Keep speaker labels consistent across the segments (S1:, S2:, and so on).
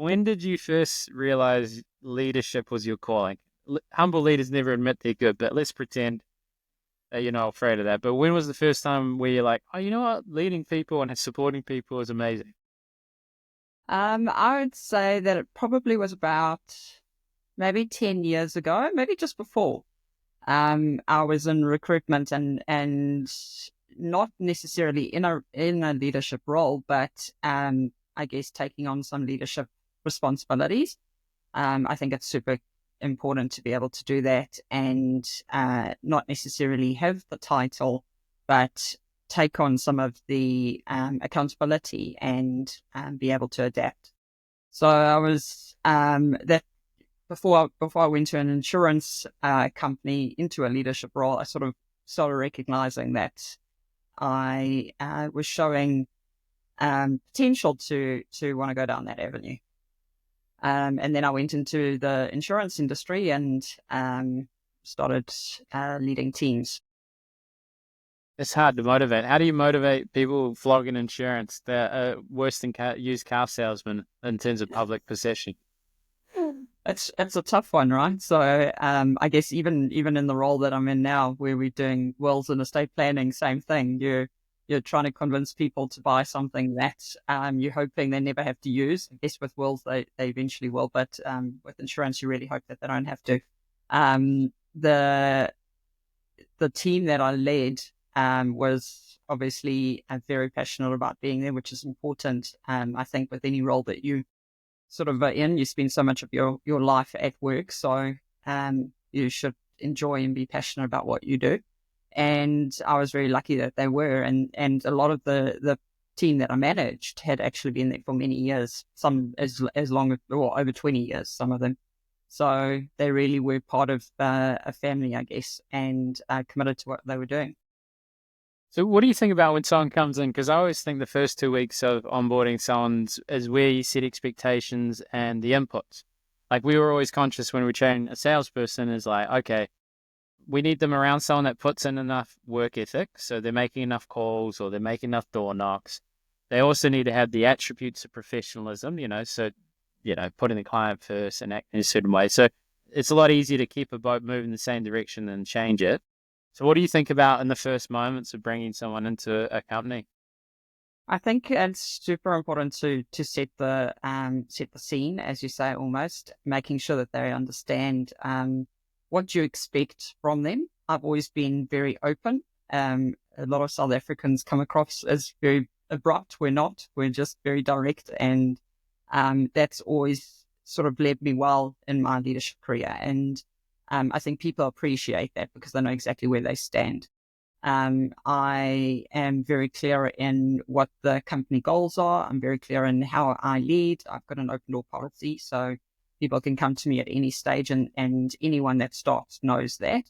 S1: when did you first realize leadership was your calling? Humble leaders never admit they're good, but let's pretend that you're not afraid of that. But when was the first time where you're like, oh, you know what? Leading people and supporting people is amazing.
S2: I would say that it probably was about maybe 10 years ago, maybe just before. I was in recruitment and not necessarily in a leadership role, but I guess taking on some leadership responsibilities. I think it's super important to be able to do that and not necessarily have the title, but take on some of the accountability and be able to adapt. So I was that before I went to an insurance company into a leadership role, I sort of started recognizing that I was showing potential to want to go down that avenue. And then I went into the insurance industry and started leading teams.
S1: It's hard to motivate. How do you motivate people flogging insurance? They're worse than used car salesmen in terms of public perception.
S2: It's a tough one, right? So I guess even in the role that I'm in now, where we're doing wills and estate planning, same thing. You're trying to convince people to buy something that you're hoping they never have to use. I guess with wills they eventually will, but with insurance you really hope that they don't have to. Um, the the team that I led was obviously very passionate about being there, which is important. I think with any role that you sort of in, you spend so much of your life at work, so you should enjoy and be passionate about what you do. And I was very lucky that they were, and a lot of the team that I managed had actually been there for many years, some as long as or over 20 years, some of them. So they really were part of a family, I guess, and committed to what they were doing.
S1: So what do you think about when someone comes in? Because I always think the first 2 weeks of onboarding someone is where you set expectations and the inputs. Like we were always conscious when we train a salesperson is like, okay, we need them around someone that puts in enough work ethic. So they're making enough calls or they're making enough door knocks. They also need to have the attributes of professionalism, so, putting the client first and acting in a certain way. So it's a lot easier to keep a boat moving the same direction than change it. So what do you think about in the first moments of bringing someone into a company?
S2: I think it's super important to set the scene, as you say, almost making sure that they understand what you expect from them. I've always been very open. A lot of South Africans come across as very abrupt. We're not. We're just very direct, and that's always sort of led me well in my leadership career. And I think people appreciate that because they know exactly where they stand. I am very clear in what the company goals are. I'm very clear in how I lead. I've got an open door policy, so people can come to me at any stage, and anyone that starts knows that.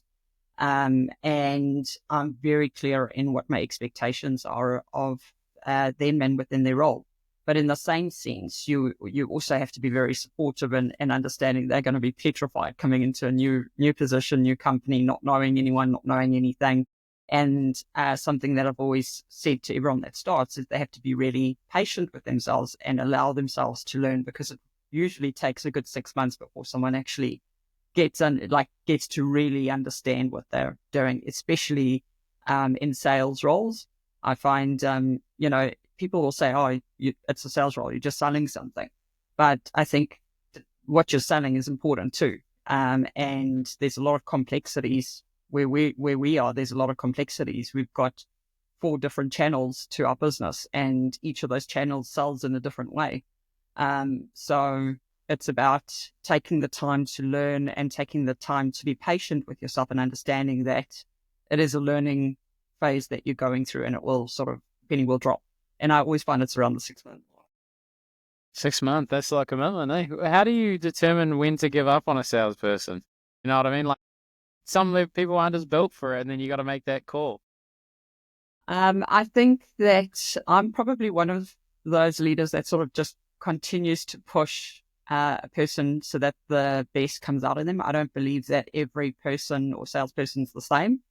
S2: And I'm very clear in what my expectations are of them and within their role. But in the same sense, you also have to be very supportive and understanding they're going to be petrified coming into a new position, new company, not knowing anyone, not knowing anything. And something that I've always said to everyone that starts is they have to be really patient with themselves and allow themselves to learn, because it usually takes a good 6 months before someone actually gets to really understand what they're doing, especially in sales roles. I find, people will say, oh, it's a sales role, you're just selling something. But I think what you're selling is important too. And there's a lot of complexities where we are. There's a lot of complexities. We've got 4 different channels to our business, and each of those channels sells in a different way. So it's about taking the time to learn and taking the time to be patient with yourself and understanding that it is a learning phase that you're going through, and it will sort of, penny will drop. And I always find it's around the 6 month mark.
S1: 6 months, that's like a commitment, eh? How do you determine when to give up on a salesperson? You know what I mean? Like some people aren't as built for it, and then you got to make that call.
S2: I think that I'm probably one of those leaders that sort of just continues to push a person so that the best comes out of them. I don't believe that every person or salesperson is the same.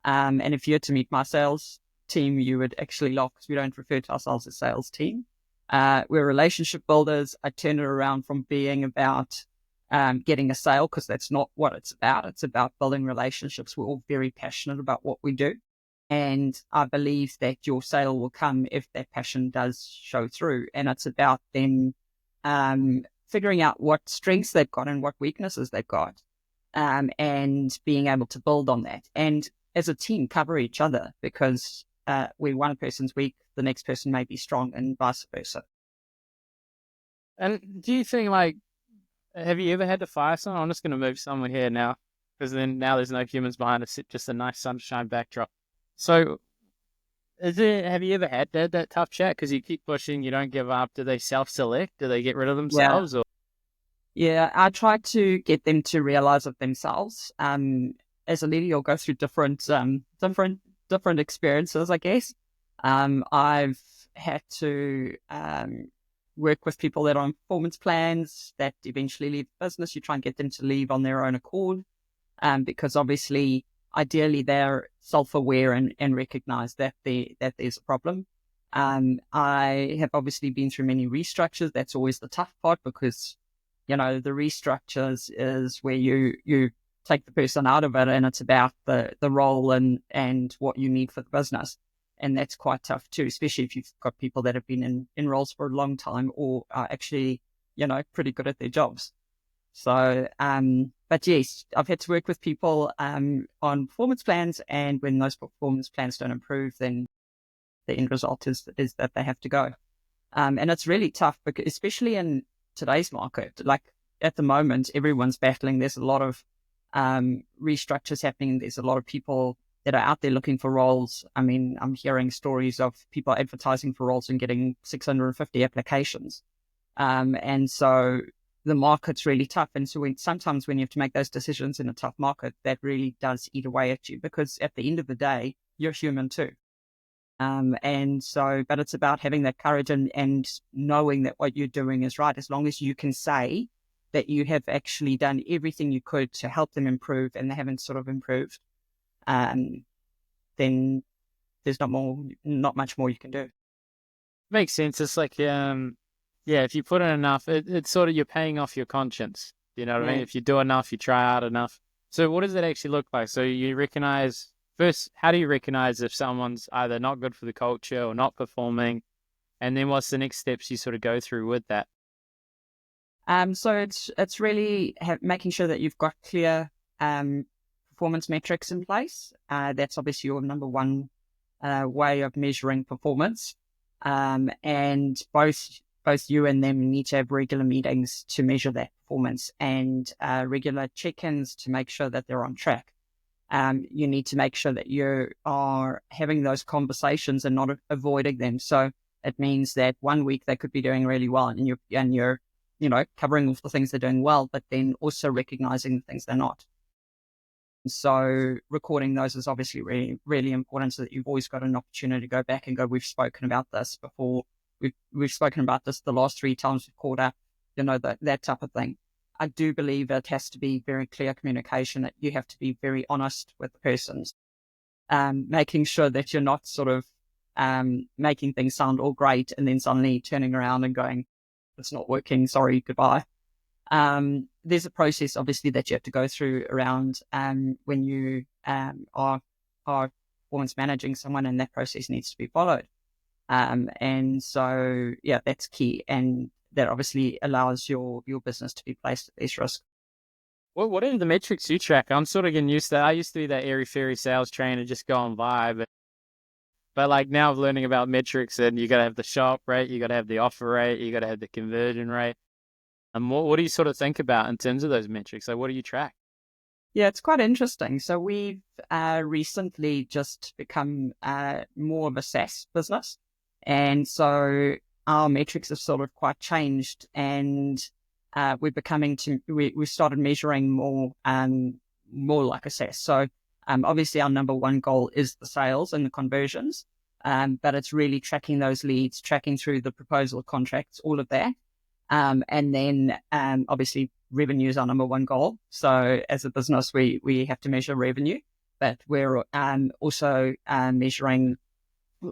S2: And if you had to meet my sales team, you would actually laugh because we don't refer to ourselves as sales team. We're relationship builders. I turn it around from being about getting a sale, because that's not what it's about. It's about building relationships. We're all very passionate about what we do. And I believe that your sale will come if that passion does show through. And it's about them figuring out what strengths they've got and what weaknesses they've got, and being able to build on that. And as a team, cover each other, because when one person's weak, the next person may be strong, and vice versa.
S1: And do you think, like, have you ever had to fire someone? I'm just going to move someone here now, because then now there's no humans behind us, just a nice sunshine backdrop. So, have you ever had that tough chat? Because you keep pushing, you don't give up. Do they self-select? Do they get rid of
S2: Yeah.
S1: themselves? Or
S2: Yeah, I try to get them to realize it themselves. As a leader, you'll go through different experiences, I guess. I've had to work with people that are on performance plans that eventually leave the business. You try and get them to leave on their own accord, because obviously, ideally, they're self-aware and recognize that there's a problem. I have obviously been through many restructures. That's always the tough part, because the restructures is where you take the person out of it, and it's about the role and what you need for the business. And that's quite tough too, especially if you've got people that have been in roles for a long time, or are actually, pretty good at their jobs. So, but yes, I've had to work with people on performance plans, and when those performance plans don't improve, then the end result is that they have to go. And it's really tough, because especially in today's market, like at the moment, everyone's battling. There's a lot of restructures happening. There's a lot of people that are out there looking for roles. I mean, I'm hearing stories of people advertising for roles and getting 650 applications. And so the market's really tough. And so sometimes when you have to make those decisions in a tough market, that really does eat away at you, because at the end of the day, you're human too. And so, but it's about having that courage and knowing that what you're doing is right. As long as you can say that you have actually done everything you could to help them improve, and they haven't sort of improved, then there's not much more you can do.
S1: makes sense. It's like, if you put in enough, it's sort of, you're paying off your conscience. You know what I mean? If you do enough, you try hard enough. So what does it actually look like? So you recognize first, how do you recognize if someone's either not good for the culture or not performing? And then what's the next steps you sort of go through with that?
S2: So it's really making sure that you've got clear performance metrics in place. That's obviously your number one way of measuring performance. And both you and them need to have regular meetings to measure that performance, and regular check-ins to make sure that they're on track. You need to make sure that you are having those conversations and not avoiding them. So it means that one week they could be doing really well, and you're covering off the things they're doing well, but then also recognizing the things they're not. So recording those is obviously really, really important, so that you've always got an opportunity to go back and go, we've spoken about this before. We've spoken about this the last 3 times we've called up, that type of thing. I do believe it has to be very clear communication, that you have to be very honest with the persons, making sure that you're not sort of making things sound all great and then suddenly turning around and going, it's not working, sorry, goodbye. There's a process, obviously, that you have to go through around when you are performance managing someone, and that process needs to be followed. And so, yeah, that's key. And that obviously allows your business to be placed at less risk.
S1: Well, what are the metrics you track? I'm sort of getting used to that. I used to be that airy-fairy sales trainer, just go on vibe. But like now I'm learning about metrics, and you got to have the shop rate, you got to have the offer rate, you got to have the conversion rate. And what do you sort of think about in terms of those metrics? Like, what do you track?
S2: Yeah, it's quite interesting. So we've recently just become more of a SaaS business. And so our metrics have sort of quite changed, and we started measuring more like a SaaS. So obviously our number one goal is the sales and the conversions, but it's really tracking those leads, tracking through the proposal contracts, all of that. And then obviously revenue is our number one goal. So as a business, we have to measure revenue, but we're also measuring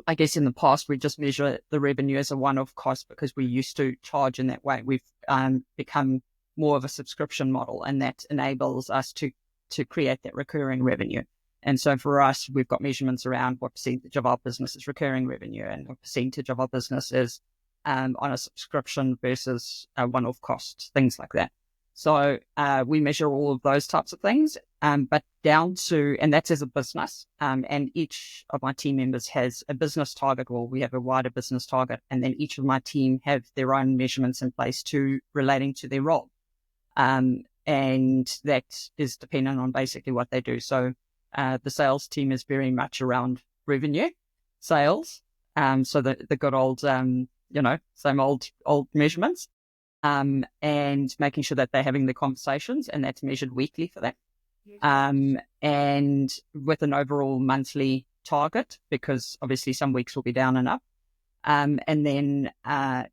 S2: I guess in the past, we just measure the revenue as a one-off cost because we used to charge in that way. We've become more of a subscription model, and that enables us to create that recurring revenue. And so for us, we've got measurements around what percentage of our business is recurring revenue and what percentage of our business is on a subscription versus a one-off cost, things like that. So we measure all of those types of things, but down to, and that's as a business, and each of my team members has a business target, or we have a wider business target, and then each of my team have their own measurements in place to relating to their role. And that is dependent on basically what they do. So the sales team is very much around revenue, sales, so the good old, same old measurements. And making sure that they're having the conversations, and that's measured weekly for that. And with an overall monthly target, because obviously some weeks will be down and up. And then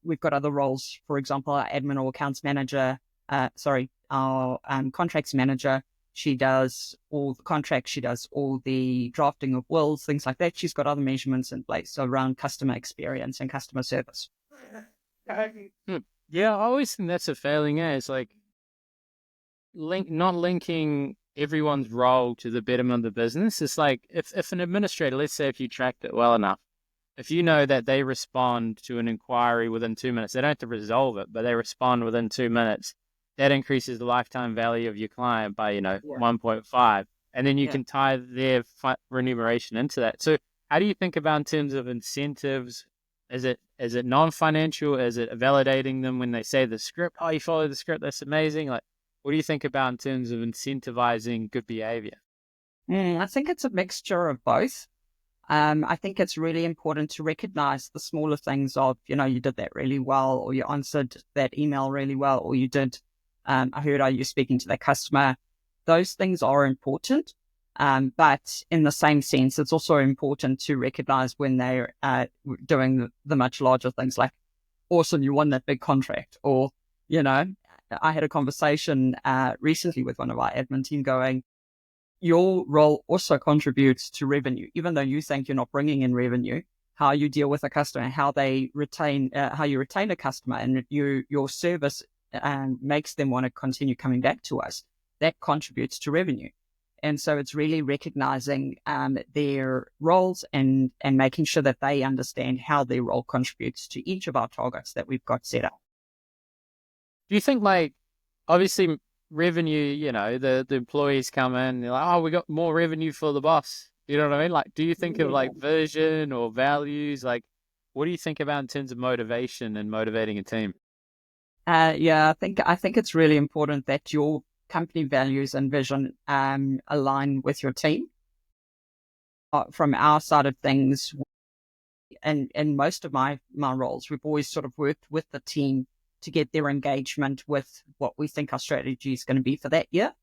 S2: we've got other roles, for example, our admin or accounts manager, our contracts manager. She does all the contracts, she does all the drafting of wills, things like that. She's got other measurements in place, so around customer experience and customer service.
S1: Yeah, I always think that's a failing. It's like not linking everyone's role to the betterment of the business. It's like if an administrator, let's say if you tracked it well enough, if you know that they respond to an inquiry within 2 minutes, they don't have to resolve it, but they respond within 2 minutes, that increases the lifetime value of your client by, 1.5. And then you can tie their remuneration into that. So how do you think about in terms of incentives? Is it non-financial? Is it validating them when they say the script? Oh, you follow the script. That's amazing. Like, what do you think about in terms of incentivizing good behavior?
S2: I think it's a mixture of both. I think it's really important to recognize the smaller things of, you did that really well, or you answered that email really well, or you did, I heard you speaking to that customer. Those things are important. But in the same sense, it's also important to recognize when they're doing the much larger things, like, awesome, you won that big contract. Or, I had a conversation recently with one of our admin team going, your role also contributes to revenue, even though you think you're not bringing in revenue. How you deal with a customer, how you retain a customer, and your service makes them want to continue coming back to us. That contributes to revenue. And so it's really recognizing their roles and making sure that they understand how their role contributes to each of our targets that we've got set up.
S1: Do you think, like, obviously revenue, the employees come in, they're like, oh, we got more revenue for the boss. You know what I mean? Like, do you think of like vision or values? Like, what do you think about in terms of motivation and motivating a team?
S2: I think it's really important that your company values and vision align with your team. From our side of things, and most of my roles, we've always sort of worked with the team to get their engagement with what we think our strategy is going to be for that year.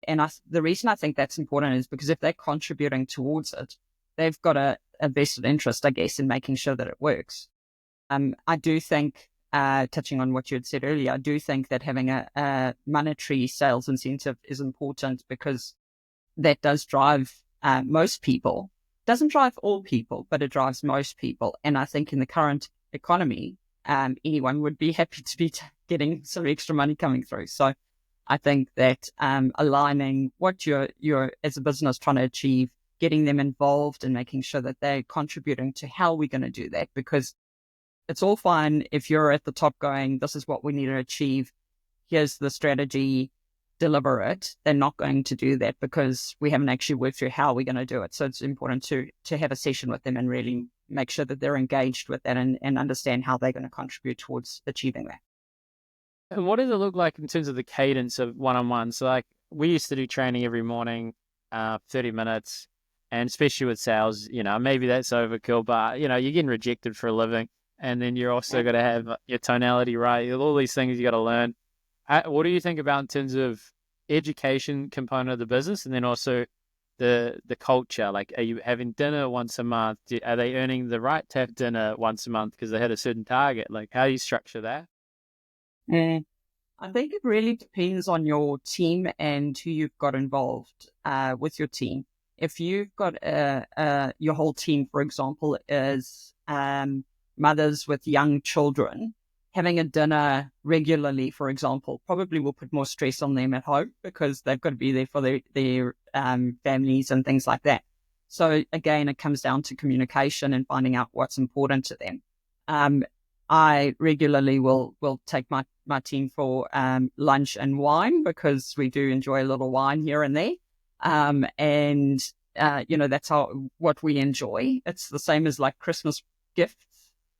S2: And the reason I think that's important is because if they're contributing towards it, they've got a vested interest, I guess, in making sure that it works. I do think, touching on what you had said earlier, I do think that having a monetary sales incentive is important, because that does drive most people. Doesn't drive all people, but it drives most people. And I think in the current economy, anyone would be happy to be getting some extra money coming through. So I think that aligning what you're as a business trying to achieve, getting them involved and making sure that they're contributing to how we're going to do that, because it's all fine if you're at the top going, this is what we need to achieve, here's the strategy, deliver it. They're not going to do that because we haven't actually worked through how we're going to do it. So it's important to have a session with them and really make sure that they're engaged with that and understand how they're going to contribute towards achieving that.
S1: And what does it look like in terms of the cadence of one-on-one? So, like, we used to do training every morning, 30 minutes, and especially with sales, maybe that's overkill, but, you're getting rejected for a living, and then you're also got to have your tonality right, all these things you got to learn. What do you think about in terms of education component of the business, and then also the culture? Like, are you having dinner once a month? Are they earning the right to have dinner once a month because they had a certain target? Like, how do you structure that?
S2: I think it really depends on your team and who you've got involved with your team. If you've got your whole team, for example, is mothers with young children, having a dinner regularly, for example, probably will put more stress on them at home because they've got to be there for their families and things like that. So again, it comes down to communication and finding out what's important to them. I regularly will take my team for lunch and wine because we do enjoy a little wine here and there. And that's what we enjoy. It's the same as like Christmas gifts.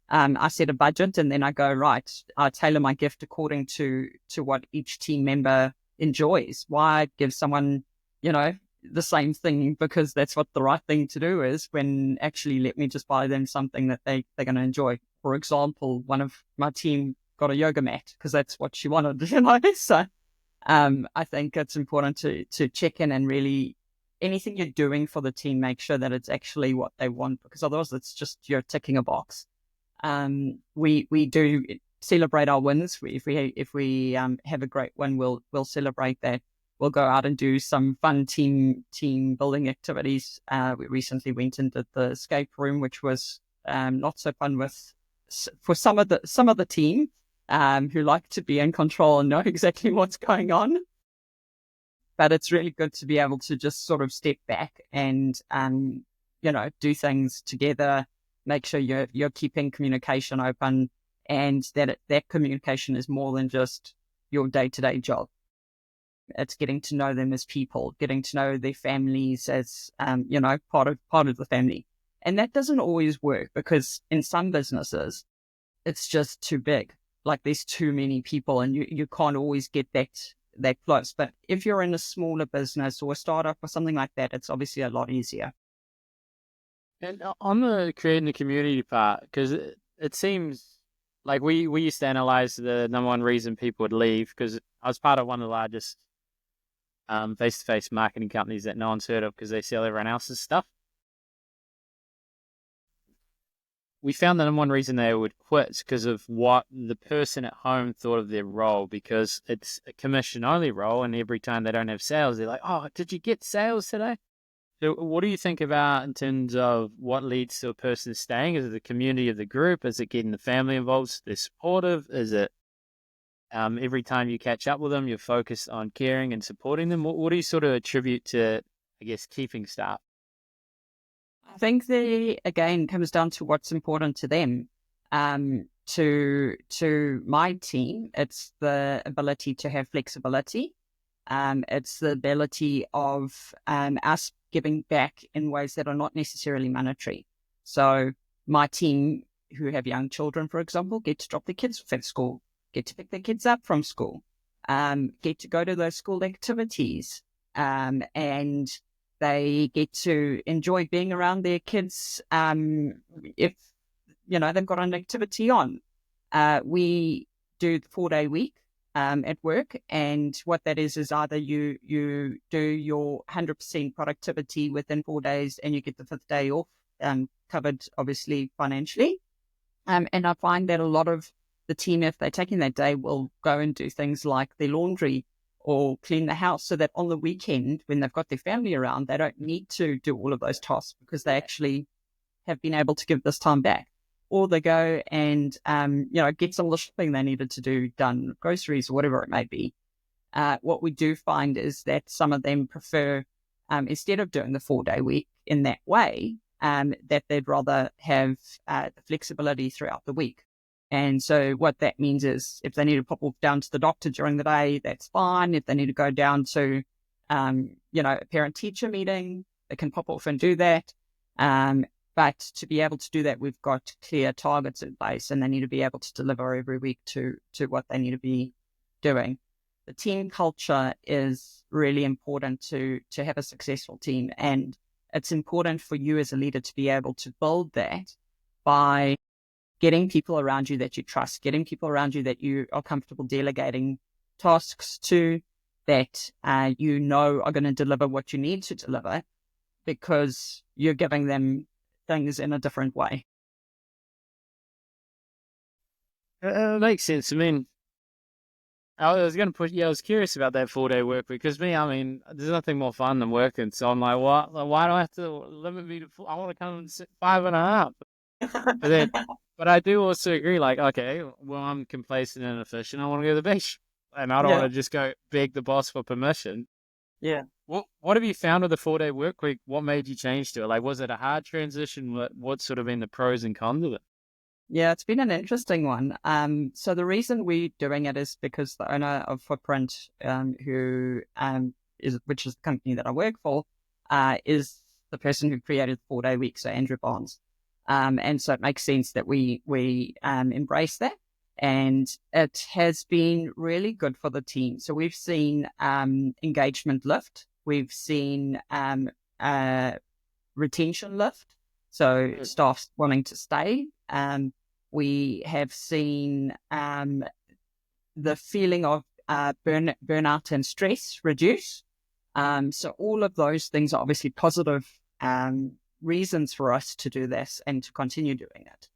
S2: I set a budget and then I go, right, I tailor my gift according to what each team member enjoys. Why give someone, the same thing because that's what the right thing to do is, when actually let me just buy them something that they're going to enjoy. For example, one of my team got a yoga mat because that's what she wanted, So I think it's important to check in and really anything you're doing for the team, make sure that it's actually what they want, because otherwise it's just you're ticking a box. We do celebrate our wins. If we have a great win, we'll celebrate that. We'll go out and do some fun team building activities. We recently went and did the escape room, which was not so fun for some of the team who like to be in control and know exactly what's going on. But it's really good to be able to just sort of step back and do things together. Make sure you're keeping communication open, and that communication is more than just your day-to-day job. It's getting to know them as people, getting to know their families as part of the family. And that doesn't always work because in some businesses it's just too big. Like there's too many people and you can't always get that close. But if you're in a smaller business or a startup or something like that, it's obviously a lot easier.
S1: And on the creating the community part, because it seems like we used to analyze the number one reason people would leave, because I was part of one of the largest face-to-face marketing companies that no one's heard of because they sell everyone else's stuff. We found the number one reason they would quit is because of what the person at home thought of their role, because it's a commission-only role, and every time they don't have sales, they're like, oh, did you get sales today? So what do you think about in terms of what leads to a person staying? Is it the community of the group? Is it getting the family involved? Is it supportive? Is it every time you catch up with them, you're focused on caring and supporting them? What do you sort of attribute to, I guess, keeping staff?
S2: I think again comes down to what's important to them. To my team, it's the ability to have flexibility. It's the ability of us giving back in ways that are not necessarily monetary. So my team who have young children, for example, get to drop their kids off at school, get to pick their kids up from school, get to go to those school activities, and they get to enjoy being around their kids if they've got an activity on. We do the 4-day week at work, and what that is either you do your 100% productivity within 4 days and you get the 5th day off, covered obviously financially. And I find that a lot of the team, if they're taking that day, will go and do things like their laundry or clean the house, so that on the weekend when they've got their family around, they don't need to do all of those tasks because they actually have been able to give this time back. Or they go and, get some of the shopping they needed to do done, groceries or whatever it may be. What we do find is that some of them prefer, instead of doing the 4-day week in that way, that they'd rather have the flexibility throughout the week. And so what that means is if they need to pop off down to the doctor during the day, that's fine. If they need to go down to, a parent-teacher meeting, they can pop off and do that. But to be able to do that, we've got clear targets in place, and they need to be able to deliver every week to what they need to be doing. The team culture is really important to have a successful team. And it's important for you as a leader to be able to build that by getting people around you that you trust, getting people around you that you are comfortable delegating tasks to, that are going to deliver what you need to deliver, because you're giving them things in a different way.
S1: Makes sense. I mean, I was going to put, I was curious about that 4-day work week because me, I mean, there's nothing more fun than working. So I'm like, what? Like, why do I have to limit me to I want to come and sit 5.5. But then, but I do also agree, like, okay, well, I'm complacent and efficient. I want to go to the beach and I don't want
S2: Yeah,
S1: to just go beg the boss for permission.
S2: yeah.
S1: What have you found with the 4-day work week? What made you change to it? Like, was it a hard transition? What's sort of been the pros and cons of it?
S2: Yeah, it's been an interesting one. So the reason we're doing it is because the owner of Footprint, who which is the company that I work for, is the person who created the 4-day week, so Andrew Barnes. And so it makes sense that we embrace that, and it has been really good for the team. So we've seen engagement lift, we've seen retention lift, so
S1: Mm.
S2: staff wanting to stay. We have seen the feeling of burnout and stress reduce. So all of those things are obviously positive reasons for us to do this and to continue doing it.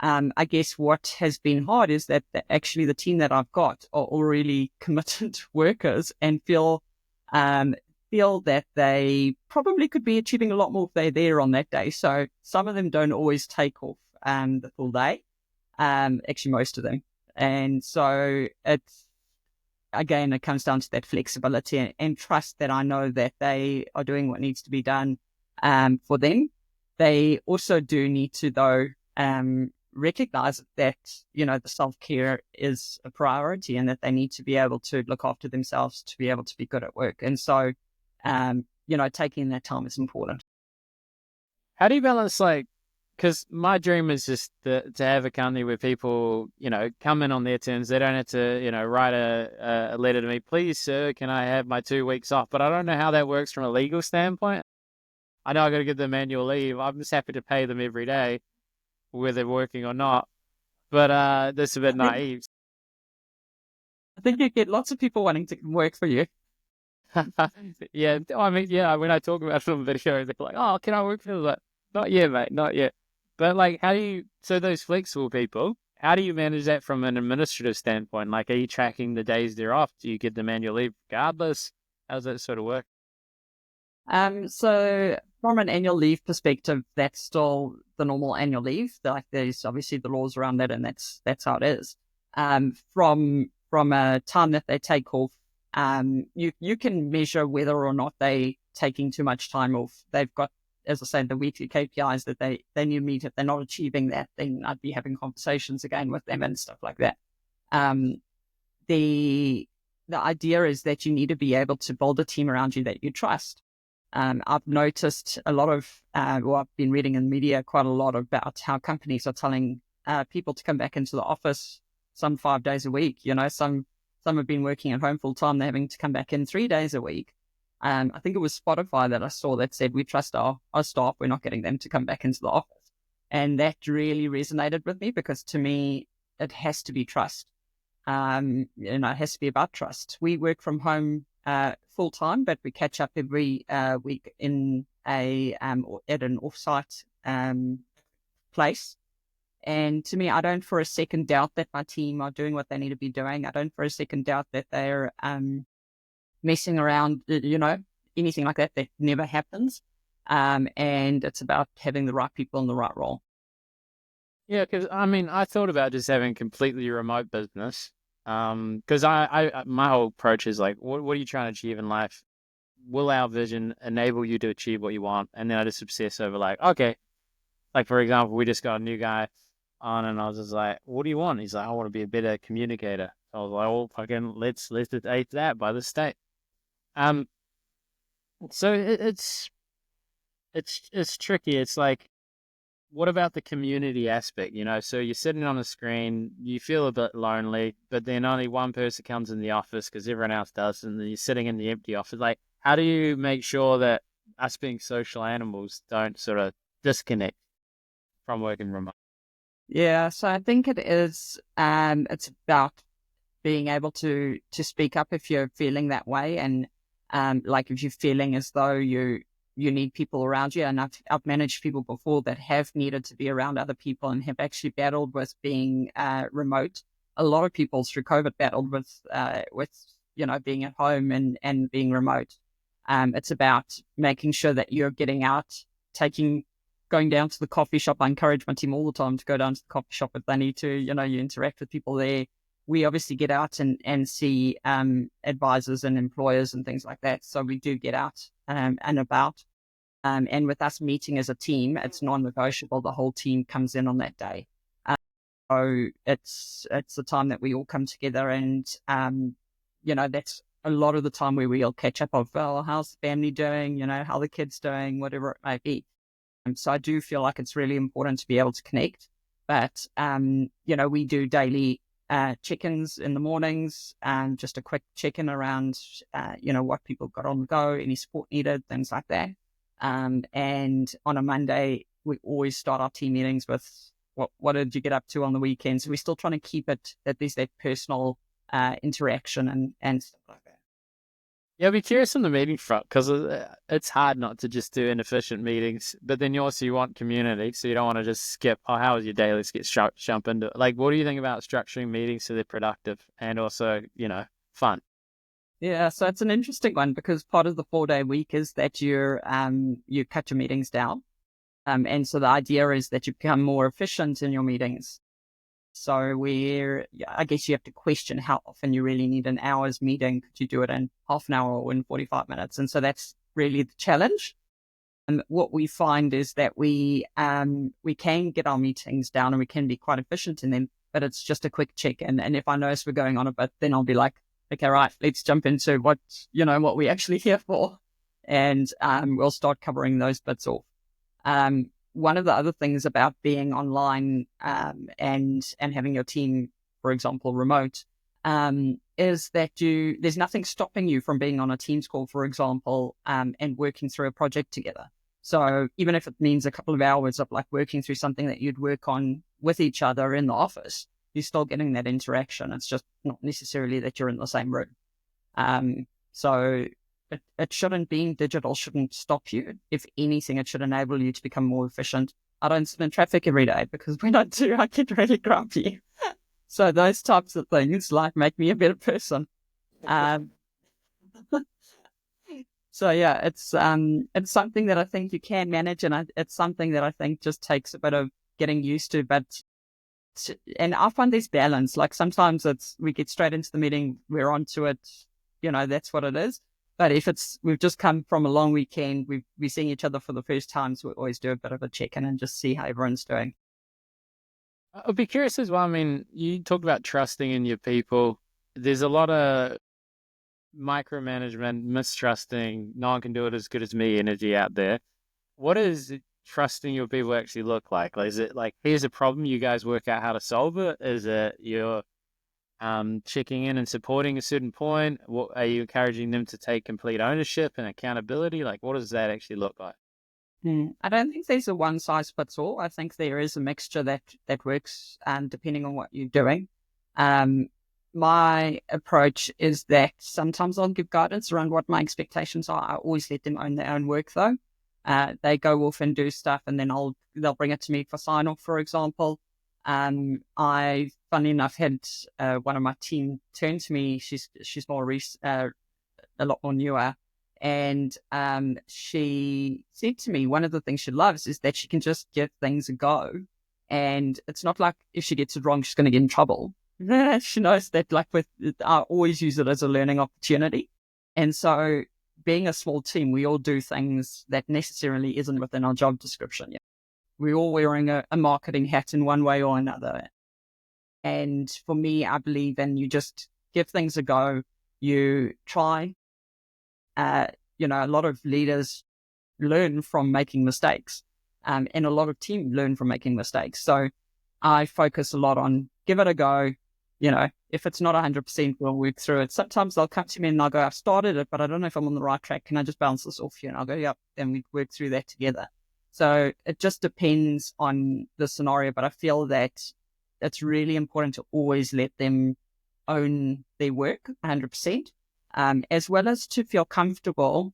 S2: I guess what has been hard is that actually the team that I've got are all really committed workers and feel that they probably could be achieving a lot more if they're there on that day. So some of them don't always take off the full day, actually most of them. And so it comes down to that flexibility and trust that I know that they are doing what needs to be done for them. They also do need to, though, recognize that, the self-care is a priority and that they need to be able to look after themselves to be able to be good at work. And so, taking that time is important.
S1: How do you balance, like, because my dream is just to have a company where people, come in on their terms. They don't have to, write a letter to me, please, sir, can I have my 2 weeks off? But I don't know how that works from a legal standpoint. I know I got to give them annual leave. I'm just happy to pay them every day, whether they're working or not. But that's a bit
S2: I think
S1: naive.
S2: I think you get lots of people wanting to work for you.
S1: Yeah, I mean, yeah, when I talk about film video, they're like, oh, can I work for you? Like, not yet, mate, not yet. But like, so those flexible people, how do you manage that from an administrative standpoint? Like, are you tracking the days they're off? Do you give them annual leave regardless? How does that sort of work?
S2: So from an annual leave perspective, that's still the normal annual leave. Like there's obviously the laws around that, and that's how it is. From a time that they take off, you can measure whether or not they taking too much time off. They've got, as I said, the weekly KPIs that they need to meet. If they're not achieving that, then I'd be having conversations again with them and stuff like that. Um, the idea is that you need to be able to build a team around you that you trust. I've noticed a lot of, I've been reading in the media quite a lot about how companies are telling people to come back into the office some 5 days a week. Some have been working at home full time. They're having to come back in 3 days a week. I think it was Spotify that I saw that said, we trust our staff. We're not getting them to come back into the office. And that really resonated with me because to me, it has to be trust. It has to be about trust. We work from home full time, but we catch up every week in at an offsite place. And to me, I don't for a second doubt that my team are doing what they need to be doing. I don't for a second doubt that they're messing around, anything like that. That never happens. And it's about having the right people in the right role.
S1: Yeah, because I mean, I thought about just having completely remote business. Because my whole approach is like, what are you trying to achieve in life? Will our vision enable you to achieve what you want? And then I just obsess over like, okay, like for example, we just got a new guy on, and I was just like, what do you want? He's like, I want to be a better communicator. I was like, well, fucking let's dictate that by the state. Um, so it's tricky. It's like, what about the community aspect? So you're sitting on a screen, you feel a bit lonely, but then only one person comes in the office because everyone else does, and then you're sitting in the empty office. Like, how do you make sure that us being social animals don't sort of disconnect from working remote?
S2: Yeah, so I think it is. It's about being able to speak up if you're feeling that way, and like if you're feeling as though you need people around you. And I've managed people before that have needed to be around other people and have actually battled with being remote. a lot of people through COVID battled with being at home and being remote. It's about making sure that you're getting out, going down to the coffee shop. I encourage my team all the time to go down to the coffee shop if they need to. You interact with people there. We obviously get out and see advisors and employers and things like that. So we do get out and about. And with us meeting as a team, it's non-negotiable. The whole team comes in on that day. So it's the time that we all come together, and that's a lot of the time where we'll catch up of, well, how's the family doing? How the kids doing? Whatever it may be. So I do feel like it's really important to be able to connect. But we do daily check-ins in the mornings, and just a quick check-in around what people got on the go, any support needed, things like that. And on a Monday, we always start our team meetings with what did you get up to on the weekend? So we're still trying to keep it that there's that personal interaction and stuff like that.
S1: Yeah, I'd be curious on the meeting front, because it's hard not to just do inefficient meetings, but then you want community, so you don't want to just skip, how was your day? Let's jump into it. Like, what do you think about structuring meetings so they're productive and also, fun?
S2: Yeah, so it's an interesting one, because part of the 4-day week is that you cut your meetings down. And so the idea is that you become more efficient in your meetings. So I guess you have to question how often you really need an hour's meeting. Could you do it in half an hour or in 45 minutes? And so that's really the challenge. And what we find is that we can get our meetings down and we can be quite efficient in them, but it's just a quick check. And if I notice we're going on a bit, then I'll be like, okay, right, let's jump into what we're actually here for. And we'll start covering those bits off. One of the other things about being online and having your team, for example, remote, is that there's nothing stopping you from being on a Teams call, for example, and working through a project together. So even if it means a couple of hours of like working through something that you'd work on with each other in the office, you're still getting that interaction. It's just not necessarily that you're in the same room. So it shouldn't, being digital shouldn't stop you. If anything, it should enable you to become more efficient. I don't sit in traffic every day, because when I do, I get really grumpy. So those types of things like make me a better person. So yeah, it's something that I think you can manage, and it's something that I think just takes a bit of getting used to. And I find this balance. Like sometimes we get straight into the meeting, we're onto it, that's what it is. But if we've just come from a long weekend, we're seeing each other for the first time, so we always do a bit of a check-in and just see how everyone's doing.
S1: I'd be curious as well. I mean, you talk about trusting in your people. There's a lot of micromanagement, mistrusting, no one can do it as good as me energy out there. What does trusting your people actually look like? Is it like, here's a problem, you guys work out how to solve it? Is it you're checking in and supporting a certain point? What are you encouraging them to take complete ownership and accountability? Like, what does that actually look like?
S2: I don't think there's a one size fits all. I think there is a mixture that works depending on what you're doing. My approach is that sometimes I'll give guidance around what my expectations are. I always let them own their own work though. They go off and do stuff, and then they'll bring it to me for sign off, for example. I, funny enough, had one of my team turn to me. She's more a lot more newer, and she said to me, one of the things she loves is that she can just give things a go, and it's not like if she gets it wrong, she's going to get in trouble. She knows that, I always use it as a learning opportunity, and so being a small team, we all do things that necessarily isn't within our job description. We're all wearing a marketing hat in one way or another. And for me, I believe in you just give things a go. You try. A lot of leaders learn from making mistakes, and a lot of teams learn from making mistakes. So I focus a lot on give it a go. If it's not 100%, we'll work through it. Sometimes they'll come to me and they'll go, I've started it, but I don't know if I'm on the right track. Can I just bounce this off you? And I'll go, yep. And we work through that together. So it just depends on the scenario, but I feel that it's really important to always let them own their work 100%, as well as to feel comfortable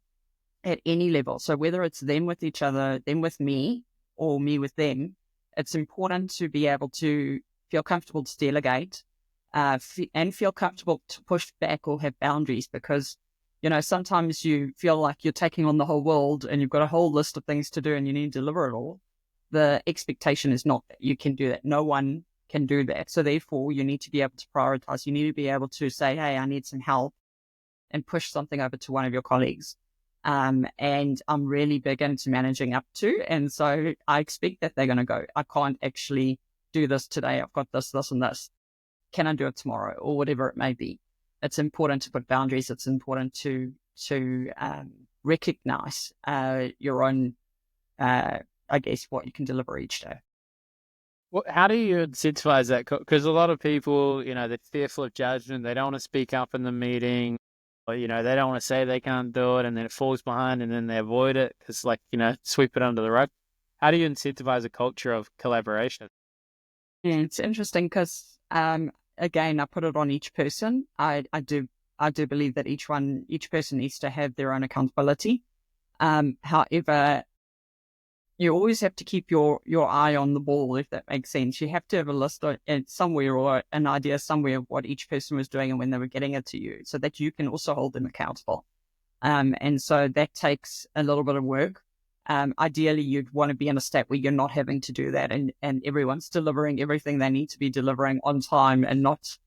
S2: at any level. So whether it's them with each other, them with me, or me with them, it's important to be able to feel comfortable to delegate, and feel comfortable to push back or have boundaries, because, sometimes you feel like you're taking on the whole world and you've got a whole list of things to do and you need to deliver it all. The expectation is not that you can do that. No one can do that. So therefore, you need to be able to prioritize. You need to be able to say, hey, I need some help, and push something over to one of your colleagues. And I'm really big into managing up to. And so I expect that they're going to go, I can't actually do this today. I've got this, this, and this. Can I do it tomorrow, or whatever it may be? It's important to put boundaries. It's important to recognize your own, I guess, what you can deliver each day.
S1: How do you incentivize that? Because a lot of people, they're fearful of judgment. They don't want to speak up in the meeting. Or, they don't want to say they can't do it, and then it falls behind, and then they avoid it because, sweep it under the rug. How do you incentivize a culture of collaboration?
S2: Yeah, it's interesting because, again, I put it on each person. I do believe that each person needs to have their own accountability. However, you always have to keep your eye on the ball, if that makes sense. You have to have a list somewhere, or an idea somewhere, of what each person was doing and when they were getting it to you, so that you can also hold them accountable. And so that takes a little bit of work. Ideally, you'd want to be in a state where you're not having to do that, and everyone's delivering everything they need to be delivering on time, and not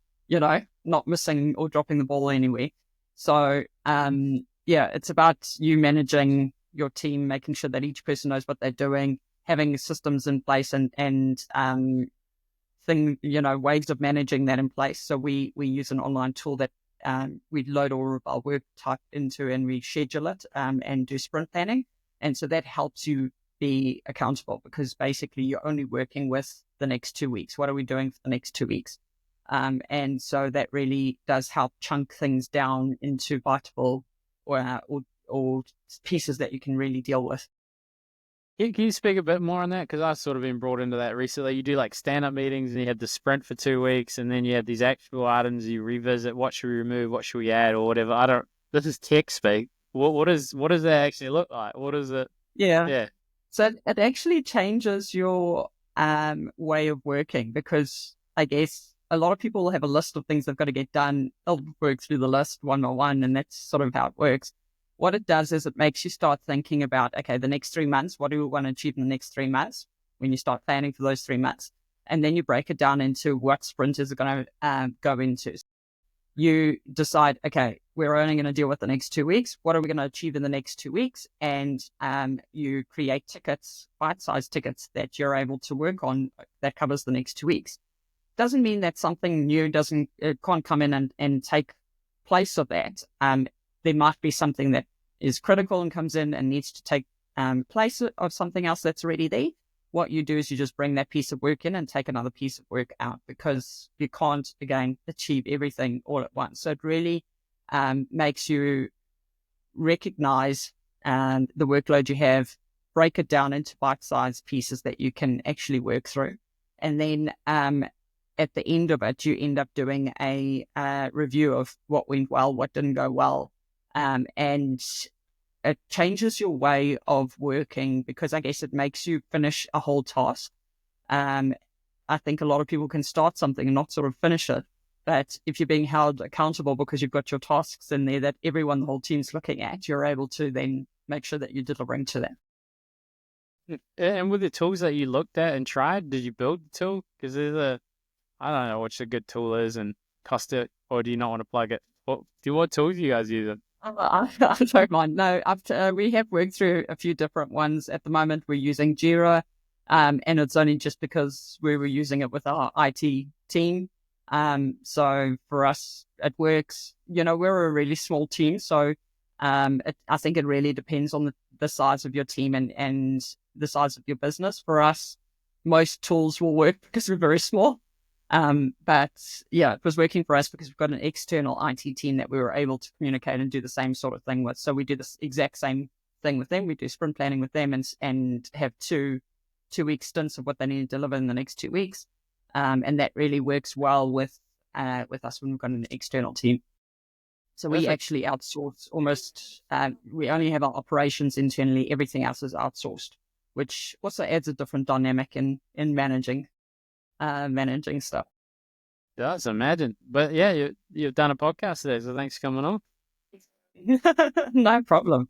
S2: missing or dropping the ball anywhere. So, it's about you managing your team, making sure that each person knows what they're doing, having systems in place, and ways of managing that in place. So we use an online tool that we load all of our work type into, and we schedule it and do sprint planning. And so that helps you be accountable, because basically you're only working with the next 2 weeks. What are we doing for the next 2 weeks? And so that really does help chunk things down into bitable or pieces that you can really deal with.
S1: Can you speak a bit more on that? Because I've sort of been brought into that recently. You do stand-up meetings, and you have the sprint for 2 weeks, and then you have these actual items you revisit. What should we remove? What should we add, or whatever? This is tech speak. What does that actually look like? What is it?
S2: Yeah. So it actually changes your way of working, because I guess a lot of people have a list of things they've got to get done. They'll work through the list one by one, and that's sort of how it works. What it does is it makes you start thinking about, okay, the next 3 months, what do we want to achieve in the next 3 months, when you start planning for those 3 months? And then you break it down into what sprint is going to go into. You decide, okay, we're only going to deal with the next 2 weeks. What are we going to achieve in the next 2 weeks? And you create tickets, bite-sized tickets that you're able to work on that covers the next 2 weeks. Doesn't mean that something new can't come in and take place of that. There might be something that is critical and comes in and needs to take place of something else that's already there. What you do is you just bring that piece of work in and take another piece of work out, because you can't, again, achieve everything all at once. So it really makes you recognize the workload you have, break it down into bite-sized pieces that you can actually work through. And then at the end of it, you end up doing a review of what went well, what didn't go well. And it changes your way of working, because I guess it makes you finish a whole task. I think a lot of people can start something and not sort of finish it. But if you're being held accountable because you've got your tasks in there that everyone, the whole team's looking at, you're able to then make sure that you're delivering to them.
S1: And with the tools that you looked at and tried, did you build the tool? Because I don't know which a good tool is and cost it, or do you not want to plug it? What tools do you guys use?
S2: I don't mind. No, we have worked through a few different ones. At the moment, we're using Jira, and it's only just because we were using it with our IT team. So for us, it works. We're a really small team, so I think it really depends on the size of your team and the size of your business. For us, most tools will work because we're very small. But yeah, it was working for us because we've got an external IT team that we were able to communicate and do the same sort of thing with. So we do this exact same thing with them. We do sprint planning with them and have two-week stints of what they need to deliver in the next 2 weeks. And that really works well with us when we've got an external team. So we actually outsource almost, we only have our operations internally. Everything else is outsourced, which also adds a different dynamic in managing stuff.
S1: does, imagine. But yeah, you've done a podcast there, so thanks for coming on.
S2: No problem.